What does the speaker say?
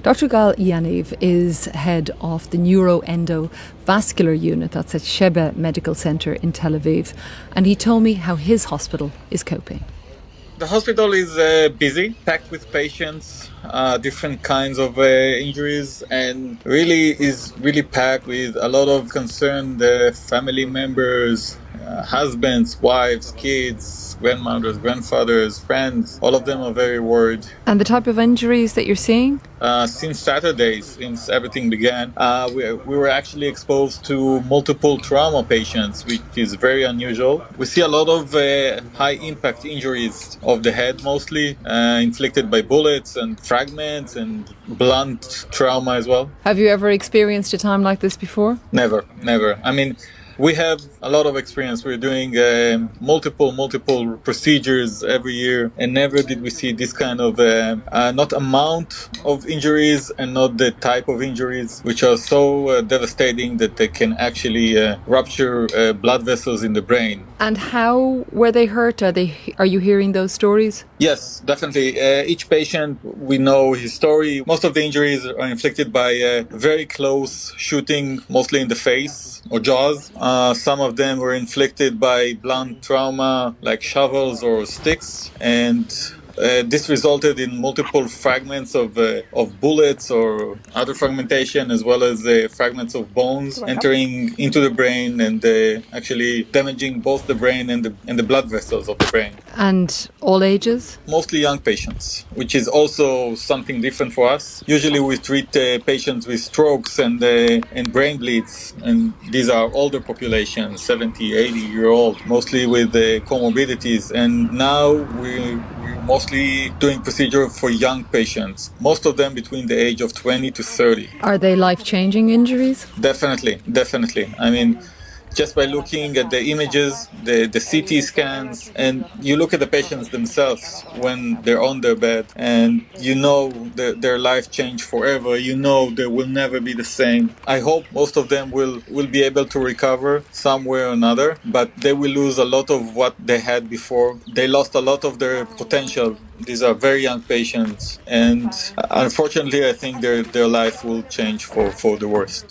Dr. Gal Yaniv is head of the neuroendovascular unit that's at Sheba Medical Centre in Tel Aviv, and he told me how his hospital is coping. The hospital is busy, packed with patients, different kinds of injuries, and really packed with a lot of concerned family members, husbands, wives, kids, grandmothers, grandfathers, friends. All of them are very worried. And the type of injuries that you're seeing? Since Saturday, since everything began, we were actually exposed to multiple trauma patients, which is very unusual. We see a lot of high impact injuries of the head, mostly inflicted by bullets and fragments and blunt trauma as well. Have you ever experienced a time like this before? Never, never. I mean, we have a lot of experience. We're doing multiple procedures every year, and never did we see this kind of not amount of injuries and not the type of injuries, which are so devastating that they can actually rupture blood vessels in the brain. And how were they hurt? Are you hearing those stories? Yes, definitely. Each patient, we know his story. Most of the injuries are inflicted by very close shooting, mostly in the face or jaws. Some of them were inflicted by blunt trauma like shovels or sticks, and this resulted in multiple fragments of bullets or other fragmentation, as well as fragments of bones entering into the brain and actually damaging both the brain and the blood vessels of the brain. And all ages? Mostly young patients, which is also something different for us. Usually we treat patients with strokes and brain bleeds, and these are older populations, 70, 80-year-old, mostly with comorbidities. And now we're mostly doing procedure for young patients, most of them between the age of 20 to 30. Are they life-changing injuries? Definitely. I mean, just by looking at the images, the CT scans, and you look at the patients themselves when they're on their bed, and you know their life changed forever. You know they will never be the same. I hope most of them will be able to recover some way or another, but they will lose a lot of what they had before. They lost a lot of their potential. These are very young patients, and unfortunately, I think their life will change for the worst.